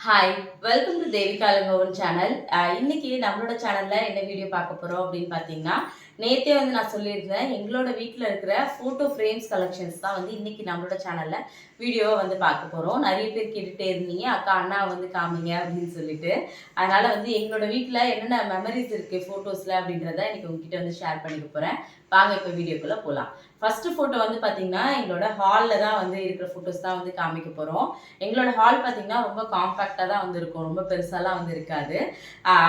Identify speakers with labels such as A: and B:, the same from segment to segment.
A: Hi welcome to Devika Ilangovan channel. இன்னைக்கு நம்மளோட சேனல்ல என்ன வீடியோ பார்க்க போறோம் அப்படின்னு பார்த்தீங்கன்னா, நேத்தே வந்து நான் சொல்லியிருந்தேன் எங்களோட வீட்டில் இருக்கிற ஃபோட்டோ ஃப்ரேம்ஸ் கலெக்ஷன்ஸ் தான் வந்து இன்னைக்கு நம்மளோட சேனல்ல வீடியோவை வந்து பார்க்க போறோம். நிறைய பேர் கேட்டுட்டே இருந்தீங்க, அக்கா அண்ணா வந்து காமிங்க அப்படின்னு சொல்லிட்டு. அதனால வந்து எங்களோட வீட்டில் என்னென்ன மெமரிஸ் இருக்கு ஃபோட்டோஸ்ல அப்படின்றத இன்னைக்கு உங்ககிட்ட வந்து ஷேர் பண்ணிக்க போறேன். வாங்க இப்போ வீடியோக்குள்ள போகலாம். ஃபர்ஸ்ட் ஃபோட்டோ வந்து பார்த்தீங்கன்னா எங்களோட ஹாலில் தான் வந்து இருக்கிற ஃபோட்டோஸ் தான் வந்து காமிக்க போகிறோம். எங்களோட ஹால் பார்த்தீங்கன்னா ரொம்ப காம்பேக்டாக தான் வந்து இருக்கும், ரொம்ப பெருசாலாம் வந்து இருக்காது.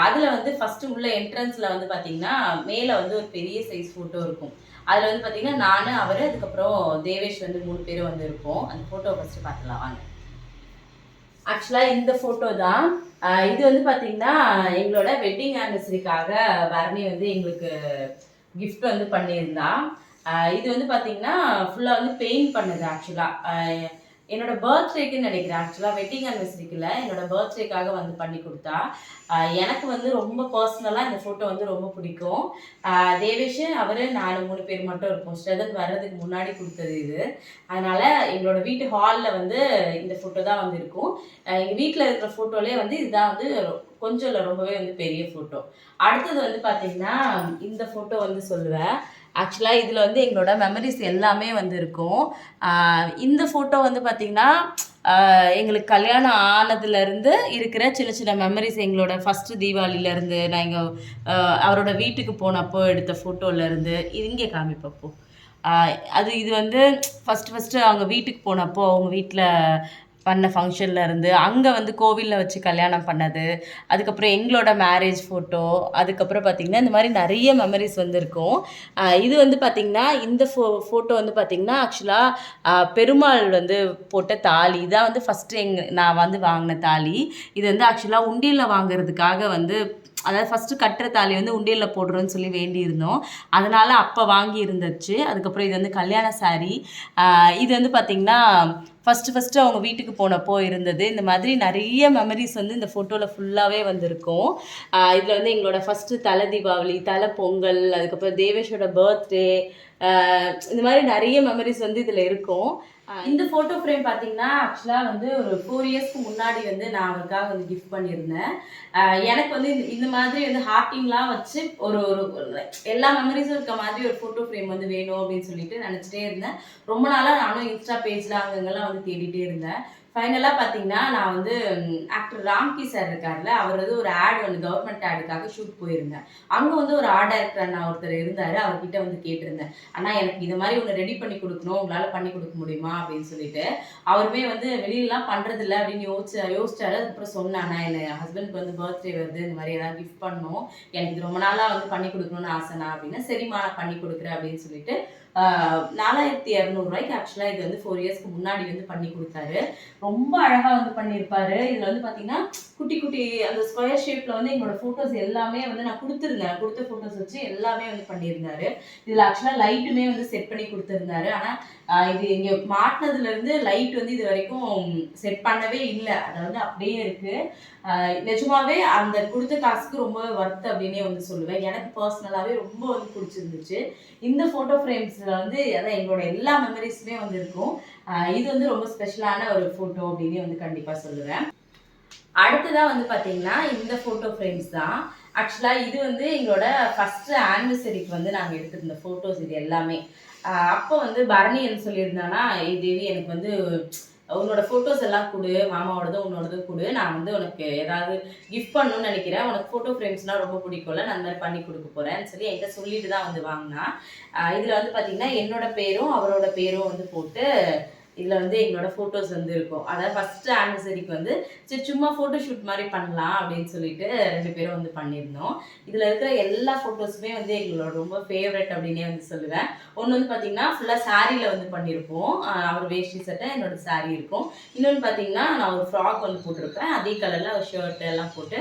A: அதில் வந்து ஃபஸ்ட்டு உள்ள என்ட்ரன்ஸில் வந்து பார்த்தீங்கன்னா மேலே வந்து ஒரு பெரிய சைஸ் ஃபோட்டோ இருக்கும். அதில் வந்து பார்த்தீங்கன்னா நான், அவர், அதுக்கப்புறம் தேவேஷ் வந்து 3 பேரும் வந்து இருப்போம். அந்த ஃபோட்டோவை ஃபஸ்ட்டு பார்த்துலாம் வாங்க. ஆக்சுவலாக இந்த ஃபோட்டோ தான். இது வந்து பார்த்தீங்கன்னா எங்களோட வெட்டிங் ஆனிவர்சரிக்காக பரணி வந்து எங்களுக்கு கிஃப்ட் வந்து பண்ணியிருந்தா. இது வந்து பார்த்தீங்கன்னா ஃபுல்லாக வந்து பெயிண்ட் பண்ணது. ஆக்சுவலாக என்னோட பர்த்டேக்குன்னு நினைக்கிறேன். ஆக்சுவலாக வெட்டிங் ஆனிவர்சரிக்கு இல்லை, என்னோட பர்த்டேக்காக வந்து பண்ணி கொடுத்தா. எனக்கு வந்து ரொம்ப பர்சனலாக இந்த ஃபோட்டோ வந்து ரொம்ப பிடிக்கும். தேவேஷ், அவர், நான் 3 பேர் மட்டும் இருப்போம். ஸ்ரதன் வர்றதுக்கு முன்னாடி கொடுத்தது இது. அதனால் எங்களோட வீட்டு ஹாலில் வந்து இந்த ஃபோட்டோ தான் வந்து இருக்கும். எங்கள் வீட்டில் இருக்கிற ஃபோட்டோலேயே வந்து இதுதான் வந்து கொஞ்சம் இல்லை, ரொம்பவே வந்து பெரிய ஃபோட்டோ. அடுத்தது வந்து பார்த்தீங்கன்னா இந்த ஃபோட்டோ வந்து சொல்லுவேன். ஆக்சுவலாக இதில் வந்து எங்களோட மெமரிஸ் எல்லாமே வந்து இருக்கும். இந்த ஃபோட்டோ வந்து பார்த்திங்கன்னா எங்களுக்கு கல்யாணம் ஆனதுலேருந்து இருக்கிற சின்ன சின்ன மெமரிஸ், எங்களோட ஃபஸ்ட்டு தீபாவளியிலேருந்து நான் எங்கள் அவரோட வீட்டுக்கு போனப்போ எடுத்த ஃபோட்டோலேருந்து இங்கே காமிப்பப்போ இது வந்து ஃபஸ்ட்டு அவங்க வீட்டுக்கு போனப்போ அவங்க வீட்டில் பண்ண ஃபங்க்ஷனில் இருந்து, அங்கே வந்து கோவிலில் வச்சு கல்யாணம் பண்ணது, அதுக்கப்புறம் எங்களோட மேரேஜ் ஃபோட்டோ, அதுக்கப்புறம் பார்த்திங்கன்னா இந்த மாதிரி நிறைய மெமரிஸ் வந்து இருக்கும். இது வந்து பார்த்திங்கன்னா இந்த ஃபோட்டோ வந்து பார்த்திங்கன்னா ஆக்சுவலாக பெருமாள் வந்து போட்ட தாலி இதான் வந்து ஃபஸ்ட்டு நான் வந்து வாங்கின தாலி. இது வந்து ஆக்சுவலாக உண்டியலில் வாங்குறதுக்காக வந்து, அதாவது ஃபஸ்ட்டு கட்டுற தாலி வந்து உண்டியலில் போடுறோன்னு சொல்லி வேண்டியிருந்தோம். அதனால் அப்போ வாங்கி இருந்துச்சு. அதுக்கப்புறம் இது வந்து கல்யாண சாரி. இது வந்து பார்த்திங்கன்னா ஃபஸ்ட்டு அவங்க வீட்டுக்கு போனப்போ இருந்தது. இந்த மாதிரி நிறைய மெமரிஸ் வந்து இந்த ஃபோட்டோவில் ஃபுல்லாகவே வந்துருக்கும். இதில் வந்து எங்களோட ஃபஸ்ட்டு தலை தீபாவளி, தலை பொங்கல், அதுக்கப்புறம் தேவேஷோட பர்த்டே, இந்த மாதிரி நிறைய மெமரிஸ் வந்து இதில் இருக்கும். இந்த ஃபோட்டோ ஃப்ரேம் பார்த்தீங்கன்னா ஆக்சுவலாக வந்து ஒரு 4 இயர்ஸ்க்கு முன்னாடி வந்து நான் அவருக்காக வந்து கிஃப்ட் பண்ணியிருந்தேன். எனக்கு வந்து இந்த மாதிரி வந்து ஹார்ட்டிங்லாம் வச்சு ஒரு ஒரு எல்லா மெமரிஸும் இருக்க மாதிரி ஒரு ஃபோட்டோ ஃப்ரேம் வந்து வேணும் அப்படின்னு சொல்லிட்டு நினச்சிட்டே இருந்தேன். ரொம்ப நாளாக நானும் இன்ஸ்டா பேஜில் அங்கங்கெல்லாம் வந்து தேடிட்டே இருந்தேன். ஃபைனலாக பார்த்தீங்கன்னா நான் வந்து ஆக்டர் ராம்கி சார் இருக்கார்ல, அவர் வந்து ஒரு ஆட் வந்து கவர்மெண்ட் ஆடுக்காக ஷூட் போயிருந்தேன். அங்கே வந்து ஒரு ஆர்ட் டைரக்டர் அண்ணா ஒருத்தர் இருந்தார். அவர்கிட்ட வந்து கேட்டிருந்தேன், அண்ணா எனக்கு இது மாதிரி ஒன்று ரெடி பண்ணி கொடுக்கணும், உங்களால் பண்ணி கொடுக்க முடியுமா அப்படின்னு சொல்லிட்டு. அவருமே வந்து வெளியிலலாம் பண்ணுறதில்ல அப்படின்னு யோசிச்சாரு. அதுக்கப்புறம் சொன்னாண்ணா, என் ஹஸ்பண்டுக்கு வந்து பர்த்டே வருது, இந்த மாதிரி ஏதாவது கிஃப்ட் பண்ணணும், எனக்கு இது ரொம்ப நாளாக வந்து பண்ணி கொடுக்கணும்னு ஆசைண்ணா அப்படின்னா, சரிம்மா நான் பண்ணி கொடுக்குறேன் அப்படின்னு சொல்லிட்டு 4200 ஆக்சுவலாக இது வந்து 4 இயர்ஸ்க்கு முன்னாடி வந்து பண்ணி கொடுத்தாரு. ரொம்ப அழகாக வந்து பண்ணியிருப்பாரு. இதில் வந்து பார்த்தீங்கன்னா குட்டி குட்டி அந்த ஸ்கொயர் ஷேப்பில் வந்து எங்களோட ஃபோட்டோஸ் எல்லாமே வந்து நான் கொடுத்துருந்தேன். கொடுத்த ஃபோட்டோஸ் வச்சு எல்லாமே வந்து பண்ணியிருந்தாரு. இதில் ஆக்சுவலாக லைட்டுமே வந்து செட் பண்ணி கொடுத்துருந்தாரு. ஆனால் இது இங்கே மாட்டினதுலேருந்து லைட் வந்து இது வரைக்கும் செட் பண்ணவே இல்லை. அதை வந்து அப்படியே இருக்குது. நிஜமாவே அந்த கொடுத்த காசுக்கு ரொம்ப ஒர்த் அப்படின்னே வந்து சொல்லுவேன். எனக்கு பர்சனலாகவே ரொம்ப வந்து பிடிச்சிருந்துச்சு. இந்த ஃபோட்டோ ஃப்ரேம்ஸில் வந்து அதான் எங்களோட எல்லா மெமரிஸுமே வந்து இருக்கும். இது வந்து ரொம்ப ஸ்பெஷலான ஒரு ஃபோட்டோ அப்படின்னே வந்து கண்டிப்பாக சொல்லுவேன். அடுத்ததாக வந்து பார்த்தீங்கன்னா இந்த ஃபோட்டோ ஃப்ரேம்ஸ் தான். ஆக்சுவலாக இது வந்து எங்களோட ஃபஸ்ட்டு ஆனிவர்சரிக்கு வந்து நாங்கள் எடுத்திருந்த ஃபோட்டோஸ் இது எல்லாமே. அப்போ வந்து பரணி என்ன சொல்லியிருந்தானா, தேவி எனக்கு வந்து உன்னோட ஃபோட்டோஸ் எல்லாம் கொடு, மாமாவோடதும் உன்னோடதும் கொடு, நான் வந்து உனக்கு ஏதாவது கிஃப்ட் பண்ணணும்னு நினைக்கிறேன், உனக்கு ஃபோட்டோ ஃப்ரேம்ஸ்னால் ரொம்ப பிடிக்கும்ல, நான் அந்த மாதிரி பண்ணி கொடுக்க போகிறேன்னு சொல்லி என்கிட்ட சொல்லிட்டு தான் வந்து வாங்கினா. இதில் வந்து பார்த்திங்கன்னா என்னோட பேரும் அவரோட பேரும் வந்து போட்டு இதில் வந்து எங்களோட ஃபோட்டோஸ் வந்து இருக்கும். அதாவது ஃபஸ்ட்டு ஆனிவர்சரிக்கு வந்து சரி சும்மா ஃபோட்டோ ஷூட் மாதிரி பண்ணலாம் அப்படின்னு சொல்லிட்டு 2 பேரும் வந்து பண்ணியிருந்தோம். இதில் இருக்கிற எல்லா ஃபோட்டோஸுமே வந்து எங்களோட ரொம்ப ஃபேவரட் அப்படின்னே வந்து சொல்லுவேன். ஒன்று வந்து பார்த்திங்கன்னா ஃபுல்லாக சாரியில் வந்து பண்ணியிருப்போம். அவர் வேஷ்டி சட்டை, என்னோட சாரீ இருக்கும். இன்னொன்று பார்த்திங்கன்னா நான் ஒரு ஃப்ராக் வந்து போட்டிருப்பேன், அதே கலரில் ஒரு ஷர்ட்டு எல்லாம் போட்டு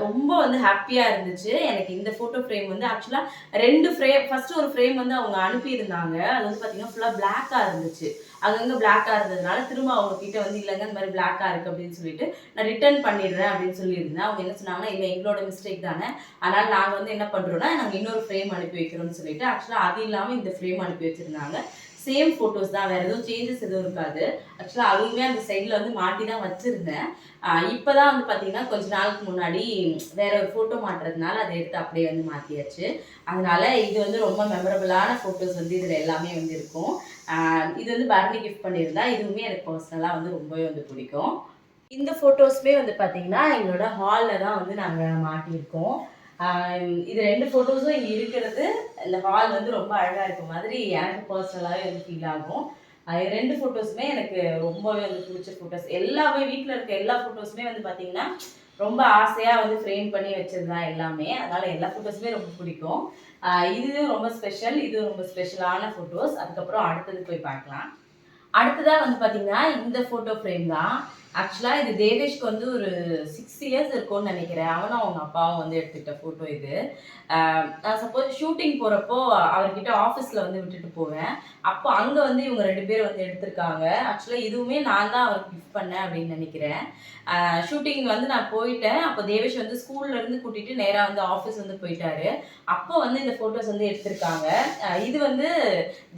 A: ரொம்ப வந்து ஹாப்பியாக இருந்துச்சு. எனக்கு இந்த ஃபோட்டோ ஃப்ரேம் வந்து ஆக்சுவலாக 2 ஃப்ரேம், ஃபஸ்ட்டு ஒரு ஃப்ரேம் வந்து அவங்க அனுப்பியிருந்தாங்க. அது வந்து பார்த்திங்கன்னா ஃபுல்லாக பிளாக்காக இருந்துச்சு. அங்கங்கே பிளாக்காக இருந்ததுனால திரும்ப அவங்க கிட்ட வந்து இல்லைங்க இந்த மாதிரி பிளாக்காக இருக்குது அப்படின்னு சொல்லிட்டு நான் ரிட்டர்ன் பண்ணிடுறேன் அப்படின்னு சொல்லியிருந்தேன். அவங்க என்ன சொன்னாங்கன்னா, இல்லை எங்களோட மிஸ்டேக் தானே, அதனால் நாங்கள் வந்து என்ன பண்ணுறோன்னா நாங்கள் இன்னொரு ஃப்ரேம் அனுப்பி வைக்கிறோம்னு சொல்லிட்டு ஆக்சுவலாக அது இல்லாமல் இந்த ஃப்ரேம் அனுப்பி வச்சுருந்தாங்க. சேம் ஃபோட்டோஸ் தான், வேறு எதுவும் சேஞ்சஸ் எதுவும் இருக்காது. ஆக்சுவலாக அதுவுமே அந்த சைடில் வந்து மாட்டி தான் வச்சுருந்தேன். இப்போ தான் வந்து பார்த்தீங்கன்னா கொஞ்ச நாளுக்கு முன்னாடி வேற ஒரு ஃபோட்டோ மாட்டுறதுனால அதை எடுத்து அப்படியே வந்து மாற்றியாச்சு. அதனால இது வந்து ரொம்ப மெமரபிளான ஃபோட்டோஸ் வந்து இதில் எல்லாமே வந்து இருக்கும். இது வந்து பரணி கிஃப்ட் பண்ணியிருந்தா, இதுவுமே எனக்கு பர்சனலாக வந்து ரொம்பவே வந்து பிடிக்கும். இந்த ஃபோட்டோஸுமே வந்து பார்த்தீங்கன்னா எங்களோட ஹாலில் தான் வந்து நாங்கள் மாட்டியிருக்கோம். இது 2 ஃபோட்டோஸும் இங்கே இருக்கிறது, இந்த ஹால் வந்து ரொம்ப அழகாக இருக்க மாதிரி எனக்கு பர்சனலாகவே வந்து ஃபீல் ஆகும். 2 ஃபோட்டோஸுமே எனக்கு ரொம்பவே வந்து பிடிச்ச ஃபோட்டோஸ். எல்லாமே வீட்டில் இருக்க எல்லா ஃபோட்டோஸுமே வந்து பார்த்தீங்கன்னா ரொம்ப ஆசையாக வந்து ஃப்ரேம் பண்ணி வச்சது தான் எல்லாமே. அதனால் எல்லா ஃபோட்டோஸுமே ரொம்ப பிடிக்கும். இதுவும் ரொம்ப ஸ்பெஷல், இதுவும் ரொம்ப ஸ்பெஷலான ஃபோட்டோஸ். அதுக்கப்புறம் அடுத்தது போய் பார்க்கலாம். அடுத்ததா வந்து பார்த்தீங்கன்னா, இந்த ஃபோட்டோ ஃப்ரேம் தான். ஆக்சுவலா இது தேவேஷ்க்கு வந்து ஒரு 6 இயர்ஸ் இருக்கும்னு நெனைக்கிறேன். அவனும் அவங்க அப்பாவும் வந்து எடுத்துக்கிட்ட ஃபோட்டோ இது. நான் சப்போஸ் ஷூட்டிங் போறப்போ அவர்கிட்ட ஆஃபீஸ்ல வந்து விட்டுட்டு போவேன். அப்போ அங்க வந்து இவங்க 2 பேரும் வந்து எடுத்திருக்காங்க. ஆக்சுவலா இதுவுமே நான் தான் அவருக்கு கிஃப்ட் பண்ணேன் அப்படின்னு நெனைக்கிறேன். ஷூட்டிங் வந்து நான் போயிட்டேன். அப்போ தேவேஷ் வந்து ஸ்கூல்ல இருந்து கூட்டிட்டு நேரா வந்து ஆஃபீஸ் வந்து போயிட்டாரு. அப்போ வந்து இந்த ஃபோட்டோஸ் வந்து எடுத்திருக்காங்க. இது வந்து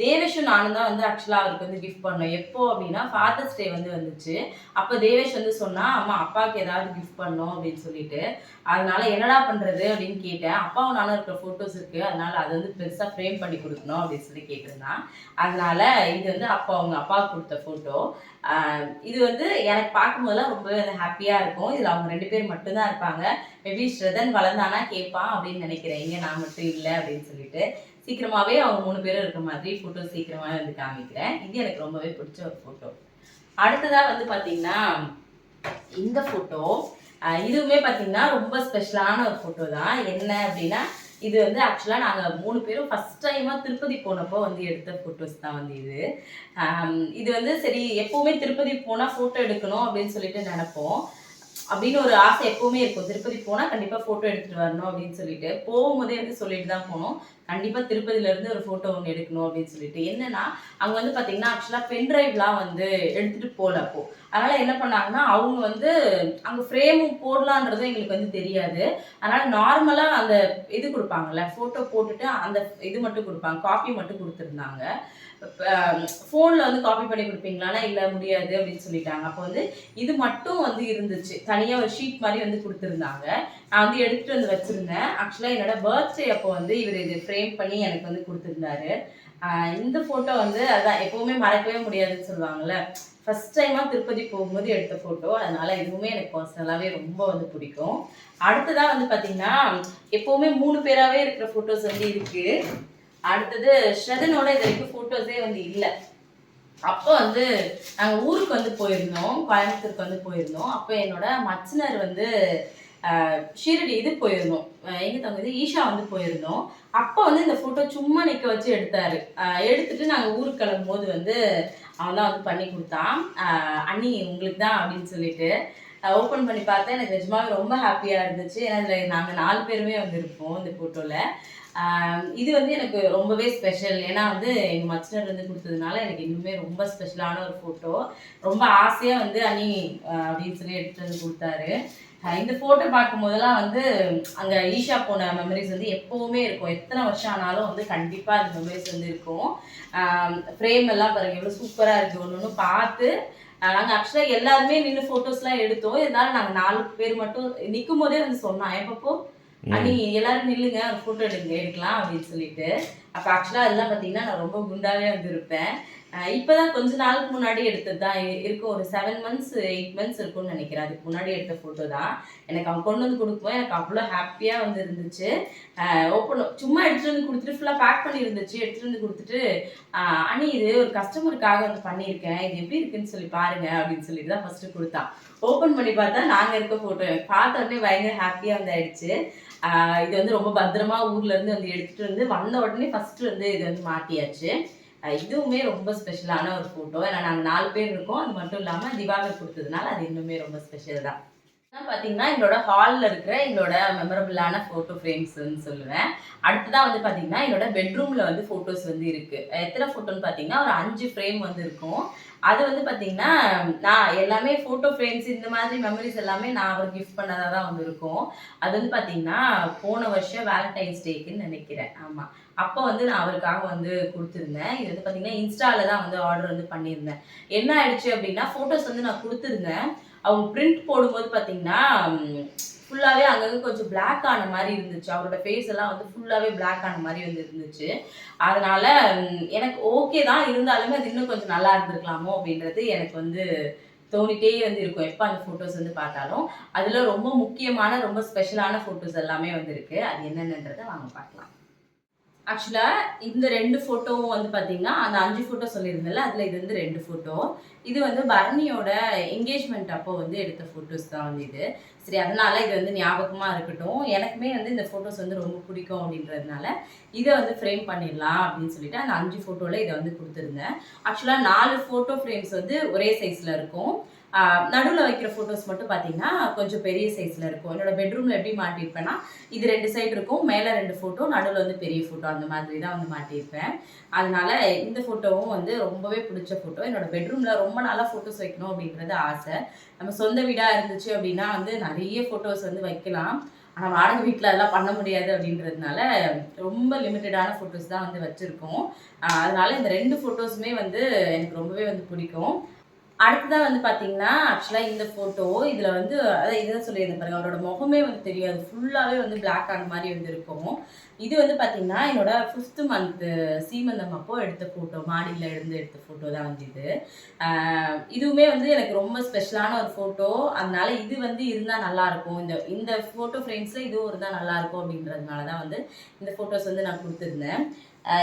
A: தேவேஷும் நானும் தான் வந்து ஆக்சுவலா அவருக்கு வந்து கிஃப்ட் பண்ணோம். எப்போ அப்படின்னா ஃபாதர்ஸ் டே வந்து வந்துச்சு. அப்போ தேவேஷ் வந்து சொன்னா, அம்மா அப்பாவுக்கு ஏதாவது கிஃப்ட் பண்ணணும் அப்படின்னு சொல்லிட்டு. அதனால என்னடா பண்றது அப்படின்னு கேட்டேன். அப்பாவும் நானும் இருக்கிற ஃபோட்டோஸ் இருக்கு. அதனால அதை வந்து பெருசா ஃப்ரேம் பண்ணி கொடுக்கணும் அப்படின்னு சொல்லி கேட்டிருந்தான். அதனால இது வந்து அப்பா அவங்க அப்பாவுக்கு கொடுத்த ஃபோட்டோ. இது வந்து எனக்கு பார்க்கும்போதெல்லாம் ரொம்பவே வந்து ஹாப்பியா இருக்கும். இதுல அவங்க 2 பேர் மட்டும்தான் இருப்பாங்க. மேபி ஸ்ரதன் வளர்ந்தானா கேட்பான் அப்படின்னு நினைக்கிறேன். இங்க நான் மட்டும் இல்லை அப்படின்னு சொல்லிட்டு. சீக்கிரமாவே அவங்க 3 பேரும் இருக்க மாதிரி ஃபோட்டோ சீக்கிரமாவே வந்து காமிக்கிறேன். இது எனக்கு ரொம்பவே பிடிச்ச ஒரு ஃபோட்டோ. அடுத்ததா வந்து பார்த்தீங்கன்னா, இந்த ஃபோட்டோ இதுவுமே பார்த்தீங்கன்னா ரொம்ப ஸ்பெஷலான ஒரு ஃபோட்டோ தான். என்ன அப்படின்னா, இது வந்து ஆக்சுவலா நாங்க 3 பேரும் ஃபர்ஸ்ட் டைமா திருப்பதி போனப்போ வந்து எடுத்த ஃபோட்டோஸ் தான் வந்து இது. இது வந்து சரி எப்பவுமே திருப்பதி போனா ஃபோட்டோ எடுக்கணும் அப்படின்னு சொல்லிட்டு நெனைப்போம். அப்படின்னு ஒரு ஆசை எப்பவுமே இருக்கும். திருப்பதி போனா கண்டிப்பா ஃபோட்டோ எடுத்துட்டு வரணும் அப்படின்னு சொல்லிட்டு, போகும்போதே வந்து சொல்லிட்டு தான் போனோம். கண்டிப்பா திருப்பதில இருந்து ஒரு ஃபோட்டோ ஒண்ணு எடுக்கணும் அப்படின்னு சொல்லிட்டு. என்னன்னா, அங்க வந்து பார்த்தீங்கன்னா, ஆக்சுவலா பென் டிரைவ்லாம் வந்து எடுத்துட்டு போல அப்போ. அதனால என்ன பண்ணாங்கன்னா, அவங்க வந்து அங்க ஃப்ரேமும் போடலான்றதும் எங்களுக்கு வந்து தெரியாது. அதனால நார்மலா அந்த இது குடுப்பாங்கல்ல, ஃபோட்டோ போட்டுட்டு அந்த இது மட்டும் குடுப்பாங்க. காப்பி மட்டும் குடுத்துருந்தாங்க. ஃபோன்ல வந்து காப்பி பண்ணி குடுப்பீங்களான்னா, இல்ல முடியாது அப்படின்னு சொல்லிட்டாங்க. அப்போ வந்து இது மட்டும் வந்து இருந்துச்சு. தனியா ஒரு ஷீட் மாரி வந்து குடுத்துருந்தாங்க. நான் வந்து எடுத்துட்டு வந்து வச்சிருந்தேன். ஆக்சுவலா என்னோட பர்த்டே அப்போ வந்து இவரு இது ஃப்ரேம் பண்ணி எனக்கு வந்து குடுத்துருந்தாரு. இந்த ஃபோட்டோ வந்து அதான் எப்பவுமே மறக்கவே முடியாதுன்னு சொல்லுவாங்கல்ல. ஃபர்ஸ்ட் டைமா திருப்பதி போகும்போது எடுத்த ஃபோட்டோ. அதனால இதுவுமே எனக்கு பர்சனலாவே ரொம்ப வந்து பிடிக்கும். அடுத்ததா வந்து பார்த்தீங்கன்னா, எப்பவுமே 3 பேராவே இருக்கிற ஃபோட்டோஸ் வந்து இருக்கு. அடுத்தது ஸ்ரதனோட இது வரைக்கும் ஃபோட்டோஸே வந்து இல்ல. அப்போ வந்து நாங்க ஊருக்கு வந்து போயிருந்தோம். கோயம்புத்தூருக்கு வந்து போயிருந்தோம். அப்போ என்னோட மச்சினர் வந்து ஷீரடி இது போயிருந்தோம். எங்க தங்குது ஈஷா வந்து போயிருந்தோம். அப்போ வந்து இந்த ஃபோட்டோ சும்மா நிக்க வச்சு எடுத்தாரு. எடுத்துட்டு நாங்க ஊருக்கு கிளம்பும்போது வந்து அவன் தான் வந்து பண்ணி குடுத்தான். "அண்ணி உங்களுக்கு தான்" அப்படின்னு சொல்லிட்டு. ஓப்பன் பண்ணி பார்த்தேன். எனக்கு நிஜமாவே ரொம்ப ஹாப்பியா இருந்துச்சு. ஏன்னா இதுல நாங்க 4 பேருமே வந்து இருப்போம் இந்த ஃபோட்டோல. இது வந்து எனக்கு ரொம்பவே ஸ்பெஷல். ஏன்னா வந்து எங்க மச்சினர் வந்து குடுத்ததுனால எனக்கு இன்னுமே ரொம்ப ஸ்பெஷலான ஒரு ஃபோட்டோ. ரொம்ப ஆசையா வந்து அண்ணி அப்படின்னு சொல்லி எடுத்துட்டு வந்து குடுத்தாரு. இந்த ஃபோட்டோ பார்க்கும்போதெல்லாம் வந்து அங்க ஈஷா போன மெமரிஸ் வந்து எப்பவுமே இருக்கும். எத்தனை வருஷம் ஆனாலும் வந்து கண்டிப்பா அந்த மெமரிஸ் வந்து இருக்கும். ஃப்ரேம் எல்லாம் பாருங்க எவ்வளோ சூப்பரா இருக்கு. ஒண்ணு ஒண்ணு பார்த்து நாங்க ஆக்சுவலா எல்லாருமே நின்னு ஃபோட்டோஸ்லாம் எடுத்தோம். இருந்தாலும் நாங்க 4 பேர் மட்டும் நிக்கும்போதே வந்து சொன்னான். "எப்பப்போ அண்ணி எல்லாரும் நில்லுங்க ஒரு ஃபோட்டோ எடுக்கலாம்" அப்படின்னு சொல்லிட்டு. அப்ப ஆக்சுவலா அதெல்லாம் பார்த்தீங்கன்னா, நான் ரொம்ப குண்டாவே வந்து இருப்பேன். இப்பதான் கொஞ்ச நாளுக்கு முன்னாடி எடுத்தது தான். இருக்கும் ஒரு 7 மந்த்ஸ் 8 மந்த்ஸ் இருக்கும்னு நினைக்கிறேன். அதுக்கு முன்னாடி எடுத்த ஃபோட்டோ தான். எனக்கு அவன் கொண்டு வந்து குடுக்கும்போது எனக்கு அவ்வளோ ஹாப்பியா வந்து இருந்துச்சு. சும்மா எடுத்துட்டு வந்து குடுத்துட்டு ஃபுல்லா பேக் பண்ணி இருந்துச்சு. எடுத்துட்டு வந்து குடுத்துட்டு, "அண்ணி இது ஒரு கஸ்டமருக்காக வந்து பண்ணியிருக்கேன். இது எப்படி இருக்குன்னு சொல்லி பாருங்க" அப்படின்னு சொல்லிட்டு தான் ஃபர்ஸ்ட்டு குடுத்தான். ஓப்பன் பண்ணி பார்த்தா நாங்க இருக்க ஃபோட்டோ. எனக்கு பார்த்த உடனே பயங்கர ஹாப்பியா வந்து ஆயிடுச்சு. இது வந்து ரொம்ப பத்திரமா ஊர்ல இருந்து வந்து எடுத்துட்டு வந்து வந்த உடனே ஃபர்ஸ்ட் வந்து இது வந்து மாட்டியாச்சு. இதுவுமே ரொம்ப ஸ்பெஷலான ஒரு ஃபோட்டோ. ஏன்னா நாங்க 4 பேர் இருக்கோம். அது மட்டும் இல்லாம திவாகர் குடுத்ததுனால அது இன்னுமே ரொம்ப ஸ்பெஷல் தான். பார்த்தீங்கன்னா எங்களோட ஹாலில் இருக்கிற எங்களோட மெமரபிளான ஃபோட்டோ ஃப்ரேம்ஸ்ன்னு சொல்லுவேன். அடுத்ததாக வந்து பார்த்தீங்கன்னா என்னோட பெட்ரூமில் வந்து ஃபோட்டோஸ் வந்து இருக்குது. எத்தனை ஃபோட்டோன்னு பார்த்தீங்கன்னா ஒரு 5 ஃப்ரேம் வந்து இருக்கும். அது வந்து பார்த்தீங்கன்னா நான் எல்லாமே ஃபோட்டோ ஃப்ரேம்ஸ் இந்த மாதிரி மெமரிஸ் எல்லாமே நான் அவருக்கு கிஃப்ட் பண்ணதாக தான் வந்து இருக்கும். அது வந்து பார்த்தீங்கன்னா போன வருஷம் வேலண்டைன்ஸ் டேக்குன்னு நினைக்கிறேன். ஆமாம், அப்போ வந்து நான் அவருக்காக வந்து கொடுத்துருந்தேன். இது வந்து பார்த்தீங்கன்னா இன்ஸ்டாவில் தான் வந்து ஆர்டர் வந்து பண்ணியிருந்தேன். என்ன ஆயிடுச்சு அப்படின்னா ஃபோட்டோஸ் வந்து நான் கொடுத்துருந்தேன். அவங்க பிரிண்ட் போடும்போது பார்த்தீங்கன்னா ஃபுல்லாகவே அங்கங்கே கொஞ்சம் பிளாக் ஆன மாதிரி இருந்துச்சு. அவரோட ஃபேஸ் எல்லாம் வந்து ஃபுல்லாகவே பிளாக் ஆன மாதிரி வந்து இருந்துச்சு. அதனால எனக்கு ஓகே தான், இருந்தாலுமே அது இன்னும் கொஞ்சம் நல்லா இருந்திருக்கலாமோ அப்படின்றது எனக்கு வந்து தோணிட்டே வந்து இருக்கும் எப்போ அந்த ஃபோட்டோஸ் வந்து பார்த்தாலும். அதில் ரொம்ப முக்கியமான ரொம்ப ஸ்பெஷலான ஃபோட்டோஸ் எல்லாமே வந்து இருக்கு. அது என்னென்னன்றதை வாங்க பார்க்கலாம். ஆக்சுவலா இந்த 2 ஃபோட்டோவும் வந்து பார்த்தீங்கன்னா, அந்த 5 ஃபோட்டோ சொல்லியிருந்தேன்ல, அதில இது வந்து 2 ஃபோட்டோ. இது வந்து பரணியோட என்கேஜ்மெண்ட் அப்போ வந்து எடுத்த ஃபோட்டோஸ் தான் வந்து இது. சரி, அதனால இது வந்து ஞாபகமா இருக்கட்டும். எனக்குமே வந்து இந்த ஃபோட்டோஸ் வந்து ரொம்ப பிடிக்கும் அப்படின்றதுனால, இத வந்து ஃப்ரேம் பண்ணிடலாம் அப்படின்னு சொல்லிட்டு, அந்த 5 ஃபோட்டோல இத வந்து குடுத்துருந்தேன். ஆக்சுவலா 4 ஃபோட்டோ ஃப்ரேம்ஸ் வந்து ஒரே சைஸ்ல இருக்கும். நடுவுல வைக்கிற ஃபோட்டோஸ் மட்டும் பார்த்தீங்கன்னா, கொஞ்சம் பெரிய சைஸ்ல இருக்கும். என்னோட பெட்ரூம்ல எப்படி மாட்டியிருப்பேன்னா, இது 2 சைடு இருக்கும். மேல 2 ஃபோட்டோ, நடுவுல வந்து பெரிய ஃபோட்டோ அந்த மாதிரி தான் வந்து மாட்டியிருப்பேன். அதனால இந்த ஃபோட்டோவும் வந்து ரொம்பவே பிடிச்ச ஃபோட்டோ. என்னோட பெட்ரூம்ல ரொம்ப நாளா ஃபோட்டோஸ் வைக்கணும் அப்படின்றது ஆசை. நம்ம சொந்த வீடா இருந்துச்சு அப்படின்னா வந்து நெறைய ஃபோட்டோஸ் வந்து வைக்கலாம். ஆனா வாடகை வீட்ல அதெல்லாம் பண்ண முடியாது அப்படின்றதுனால, ரொம்ப லிமிட்டடான ஃபோட்டோஸ் தான் வந்து வச்சிருக்கோம். அதனால இந்த 2 ஃபோட்டோஸுமே வந்து எனக்கு ரொம்பவே வந்து பிடிக்கும். அடுத்ததா வந்து பார்த்தீங்கன்னா, ஆக்சுவலா இந்த ஃபோட்டோ இதில வந்து அதான் இதுதான் சொல்லியிருந்தேன் பாருங்க. அவரோட முகமே வந்து தெரியாது. ஃபுல்லாவே வந்து பிளாக் ஆன மாரி வந்து இருக்கும். இது வந்து பார்த்தீங்கன்னா, என்னோட 5த் மந்த் சீமந்தம் அப்போ எடுத்த ஃபோட்டோ. மாடியில இருந்து எடுத்த ஃபோட்டோ தான் வந்து இது. அ இதுவுமே வந்து எனக்கு ரொம்ப ஸ்பெஷலான ஒரு ஃபோட்டோ. அதனால இது வந்து இருந்தா நல்லாயிருக்கும். இந்த இந்த ஃபோட்டோ ஃப்ரேம்ஸ்ல இதுவும் இருந்தா நல்லாயிருக்கும் அப்படின்றதுனால தான் வந்து இந்த ஃபோட்டோஸ் வந்து நான் குடுத்துருந்தேன்.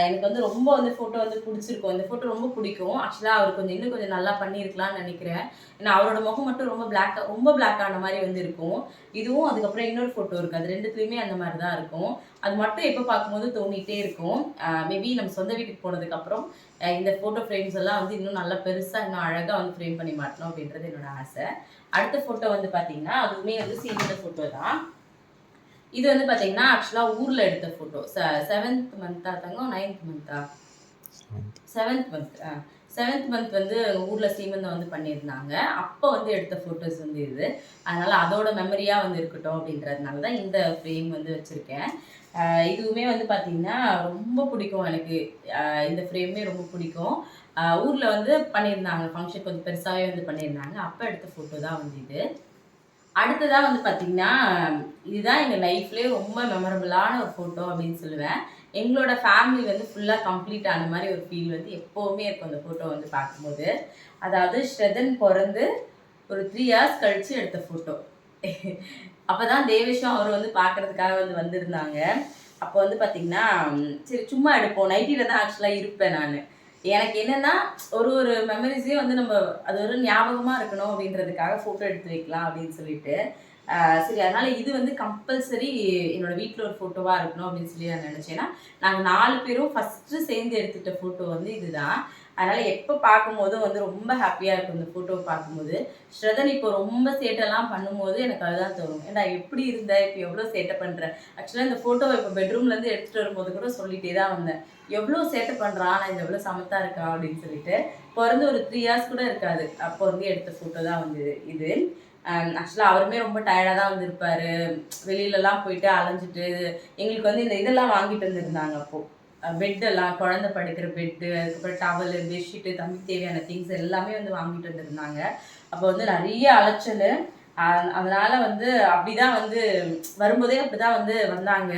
A: எனக்கு வந்து ரொம்ப வந்து ஃபோட்டோ வந்து பிடிச்சிருக்கும். இந்த ஃபோட்டோ ரொம்ப பிடிக்கும். ஆக்சுவலா அவர் கொஞ்சம் இன்னும் கொஞ்சம் நல்லா பண்ணியிருக்கலாம்னு நெனைக்கிறேன். ஏன்னா அவரோட முகம் மட்டும் ரொம்ப பிளாக் ஆன மாரி வந்து இருக்கும். இதுவும் அதுக்கப்புறம் இன்னொரு ஃபோட்டோ இருக்கு. அது 2த்துலயுமே அந்த மாரி தான் இருக்கும். அது மட்டும் எப்ப பார்க்கும்போது தோணிட்டே இருக்கும். மேபி நம்ம சொந்த வீட்டுக்கு போனதுக்கப்புறம் இந்த ஃபோட்டோ ஃப்ரேம்ஸ் எல்லாம் வந்து இன்னும் நல்லா பெருசா, இன்னும் அழகா வந்து ஃப்ரேம் பண்ணி மாட்டணும் அப்படின்றது என்னோட ஆசை. அடுத்த ஃபோட்டோ வந்து பார்த்தீங்கன்னா, அதுவுமே வந்து சீனியர் ஃபோட்டோ தான். இது வந்து பார்த்தீங்கன்னா, ஆக்சுவலா ஊர்ல எடுத்த ஃபோட்டோ. 7த் மந்த்தா தங்கம்? 9த் மந்த்தா? 7த் மந்த். 7த் மந்த் வந்து ஊர்ல சீமந்தம் வந்து பண்ணியிருந்தாங்க. அப்போ வந்து எடுத்த ஃபோட்டோஸ் வந்து இது. அதனால அதோட மெமரியா வந்து இருக்கட்டும் அப்படின்றதுனால தான் இந்த ஃப்ரேம் வந்து வச்சிருக்கேன். இதுவுமே வந்து பார்த்தீங்கன்னா, ரொம்ப பிடிக்கும் எனக்கு. இந்த ஃப்ரேமே ரொம்ப பிடிக்கும். ஊர்ல வந்து பண்ணியிருந்தாங்க. ஃபங்ஷன் கொஞ்சம் பெருசாவே வந்து பண்ணியிருந்தாங்க. அப்ப எடுத்த ஃபோட்டோ தான் வந்து இது. அடுத்ததா வந்து பார்த்தீங்கன்னா, இதுதான் எங்க லைஃப்லயே ரொம்ப மெமரபிளான ஒரு ஃபோட்டோ அப்படின்னு சொல்லுவேன். எங்களோட ஃபேமிலி வந்து ஃபுல்லா கம்ப்ளீட் ஆன மாரி ஒரு ஃபீல் வந்து எப்பவுமே இருக்கும் அந்த ஃபோட்டோ வந்து பார்க்கும்போது. அதாவது ஸ்ரதன் பொறந்து ஒரு 3 ஹார்ஸ் கழிச்சு எடுத்த ஃபோட்டோ. அப்பதான் தேவேஷும் அவரும் வந்து பார்க்கறதுக்காக வந்து வந்திருந்தாங்க. அப்போ வந்து பார்த்தீங்கன்னா, சரி சும்மா எடுப்போம். நைட்டில தான் ஆக்சுவலா இருப்பேன் நானு. எனக்கு என்னன்னா, ஒரு ஒரு மெமரீஸையும் வந்து நம்ம அது ஒரு ஞாபகமா இருக்கணும் அப்படின்றதுக்காக ஃபோட்டோ எடுத்து வைக்கலாம் அப்படின்னு சொல்லிட்டு, சரி அதனால இது வந்து கம்பல்சரி என்னோட வீட்ல ஒரு ஃபோட்டோவா இருக்கணும் அப்படின்னு சொல்லி நான் நினைச்சேன். ஏன்னா, நாங்க 4 பேரும் ஃபர்ஸ்ட்டு சேர்ந்து எடுத்துட்ட ஃபோட்டோ வந்து இதுதான். அதனால எப்ப பார்க்கும்போதும் வந்து ரொம்ப ஹேப்பியா இருக்கும் இந்த ஃபோட்டோவ பார்க்கும்போது. ஸ்ரதன் இப்போ ரொம்ப சேட்டெல்லாம் பண்ணும்போது எனக்கு அதுதான் தோணும். ஏன்டா எப்படி இருந்த? இப்ப எவ்வளோ சேட்டை பண்ற? ஆக்சுவலா இந்த ஃபோட்டோவ இப்போ பெட்ரூம்லேருந்து எடுத்துட்டு வரும்போது கூட சொல்லிட்டே தான் வந்தேன். எவ்வளோ சேட்டை பண்றான், ஆனா இது எவ்வளோ சமத்தா இருக்கான் அப்படின்னு சொல்லிட்டு. பொறந்து ஒரு 3 இயர்ஸ் கூட இருக்காது. அப்போ வந்து எடுத்த ஃபோட்டோ தான் வந்து இது. ஆக்சுவலா அவருமே ரொம்ப டயர்டா தான் வந்து இருப்பாரு. வெளியிலலாம் போயிட்டு அலைஞ்சுட்டு, எங்களுக்கு வந்து இந்த இதெல்லாம் வாங்கிட்டு வந்திருந்தாங்க அப்போ. பெட் எல்லாம் குழந்தை படுக்கிற பெட்டு, அதுக்கப்புறம் டவலு, பெட்ஷீட்டு, தம்பிக்கு தேவையான திங்ஸ் எல்லாமே வந்து வாங்கிட்டு வந்திருந்தாங்க. அப்போ வந்து நெறைய அலைச்சலு. அதனால வந்து அப்படிதான் வந்து வரும்போதே அப்படிதான் வந்து வந்தாங்க.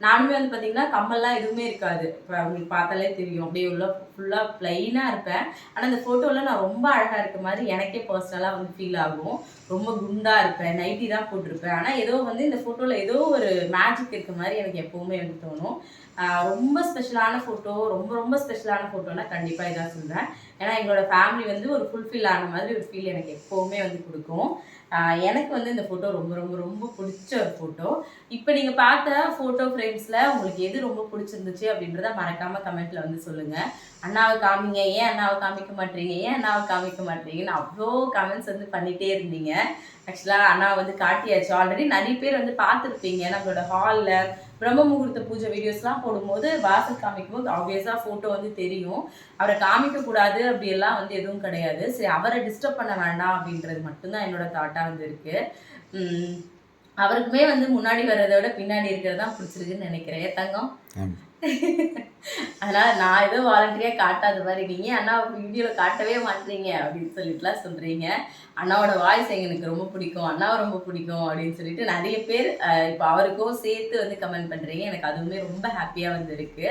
A: நானுமே வந்து பார்த்தீங்கன்னா, கம்மல்லாம் எதுவுமே இருக்காது. இப்ப உங்களுக்கு பார்த்தாலே தெரியும். அப்படியே உள்ள ஃபுல்லா பிளைனா இருப்பேன். ஆனா, இந்த ஃபோட்டோல நான் ரொம்ப அழகா இருக்க மாரி எனக்கே பர்சனலா வந்து ஃபீல் ஆகும். ரொம்ப குண்டா இருப்பேன். நைட்டி தான் போட்டிருப்பேன். ஆனா, ஏதோ வந்து இந்த ஃபோட்டோல ஏதோ ஒரு மேஜிக் இருக்க மாரி எனக்கு எப்பவுமே வந்து தோணும். ரொம்ப ஸ்பெஷலான ஃபோட்டோ, ரொம்ப ரொம்ப ஸ்பெஷலான ஃபோட்டோனா கண்டிப்பா இதான் சொல்வேன். ஏன்னா, எங்களோட ஃபேமிலி வந்து ஒரு ஃபுல்ஃபில் ஆன மாதிரி ஒரு ஃபீல் எனக்கு எப்பவுமே வந்து குடுக்கும். எனக்கு வந்து இந்த ஃபோட்டோ ரொம்ப ரொம்ப ரொம்ப பிடிச்ச ஒரு ஃபோட்டோ. இப்போ நீங்கள் பார்த்த ஃபோட்டோ ஃப்ரேம்ஸில் உங்களுக்கு எது ரொம்ப பிடிச்சிருந்துச்சு அப்படின்றத மறக்காமல் கமெண்ட்டில் வந்து சொல்லுங்கள். அண்ணாவை காமிங்க, ஏன் அண்ணாவை காமிக்க மாட்டீங்க, ஏன் அண்ணாவை காமிக்க மாட்டீங்கன்னு அவ்வளோ கமெண்ட்ஸ் வந்து பண்ணிகிட்டே இருந்தீங்க. ஆக்சுவலாக அண்ணா வந்து காட்டியாச்சு. ஆல்ரெடி நிறைய பேர் வந்து பார்த்துருப்பீங்க நம்மளோட ஹாலில் பிரம்ம முகூர்த்த பூஜை வீடியோஸ்லாம் போடும்போது வாசல் காமிக்கும்போது ஆப்வியஸாக ஃபோட்டோ வந்து தெரியும். அவரை காமிக்கக்கூடாது அப்படியெல்லாம் வந்து எதுவும் கிடையாது. சரி, அவரை டிஸ்டர்ப் பண்ண வேண்டாம் அப்படின்றது மட்டும்தான் என்னோட தாட்டாக வந்து இருக்குது. அவருக்குமே வந்து முன்னாடி வர்றதை விட பின்னாடி இருக்கிறது தான் பிடிச்சிருக்குன்னு நினைக்கிறேன் தங்கம். அதனால நான் ஏதோ வாலண்டியா காட்டாத மாதிரி நீங்க அண்ணா வீடியோல காட்டவே மாட்டீங்க அப்படின்னு சொல்லிட்டுலாம் சொல்றீங்க. அண்ணாவோட வாய்ஸ் எனக்கு ரொம்ப பிடிக்கும், அண்ணாவை ரொம்ப பிடிக்கும் அப்படின்னு சொல்லிட்டு நிறைய பேர் இப்போ அவருக்கும் சேர்த்து வந்து கமெண்ட் பண்றீங்க. எனக்கு அதுவுமே ரொம்ப ஹாப்பியா வந்து இருக்கு.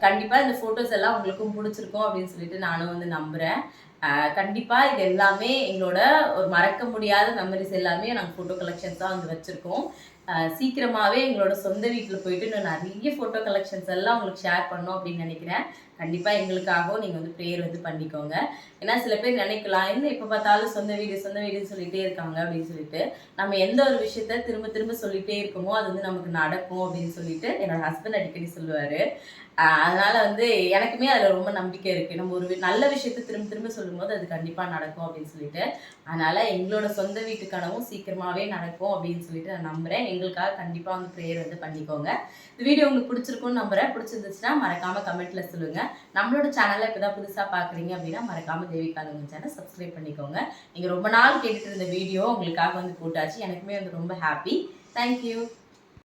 A: கண்டிப்பா இந்த போட்டோஸ் எல்லாம் உங்களுக்கும் பிடிச்சிருக்கும் அப்படின்னு சொல்லிட்டு நானும் வந்து நம்புறேன். கண்டிப்பா இது எல்லாமே எங்களோட ஒரு மறக்க முடியாத மெமரிஸ் எல்லாமே நாங்கள் ஃபோட்டோ கலெக்ஷன்ஸ் தான் வந்து வச்சிருக்கோம். சீக்கிரமாகவே எங்களோட சொந்த வீட்டில் போயிட்டு இன்னும் நிறைய ஃபோட்டோ கலெக்ஷன்ஸ் எல்லாம் உங்களுக்கு ஷேர் பண்ணோம் அப்படின்னு நினைக்கிறேன். கண்டிப்பாக எங்களுக்காகவும் நீங்கள் வந்து ப்ரேயர் வந்து பண்ணிக்கோங்க. ஏன்னா சில பேர் நினைக்கலாம், என்ன எப்போ பார்த்தாலும் சொந்த வீடுன்னு சொல்லிகிட்டே இருக்காங்க அப்படின்னு சொல்லிட்டு. நம்ம எந்த ஒரு விஷயத்த திரும்ப திரும்ப சொல்லிகிட்டே இருக்கோமோ அது வந்து நமக்கு நடக்கும் அப்படின்னு சொல்லிட்டு என்னோட ஹஸ்பண்ட் அடிக்கடி சொல்லுவார். அதனால வந்து எனக்குமே அதில் ரொம்ப நம்பிக்கை இருக்குது. நம்ம ஒரு நல்ல விஷயத்த திரும்ப திரும்ப சொல்லும்போது அது கண்டிப்பாக நடக்கும் அப்படின்னு சொல்லிட்டு. அதனால் எங்களோட சொந்த வீட்டு கனவும் சீக்கிரமாகவே நடக்கும் அப்படின்னு சொல்லிட்டு நான் நம்புகிறேன். எங்களுக்காக கண்டிப்பாக வந்து ப்ரேயர் வந்து பண்ணிக்கோங்க. இந்த வீடியோ உங்களுக்கு பிடிச்சிருக்கும்னு நம்புகிறேன். பிடிச்சிருந்துச்சுன்னா மறக்காமல் கமெண்ட்டில் சொல்லுங்கள். நம்மளோட சேனலை இப்போ தான் புதுசாக பார்க்குறீங்க அப்படின்னா மறக்காமல் தேவிகாலங்க சேனல் சப்ஸ்கிரைப் பண்ணிக்கோங்க. நீங்கள் ரொம்ப நாள் கேட்டுட்டு இருந்த வீடியோ உங்களுக்காக வந்து போட்டாச்சு. எனக்குமே வந்து ரொம்ப ஹாப்பி. தேங்க்யூ.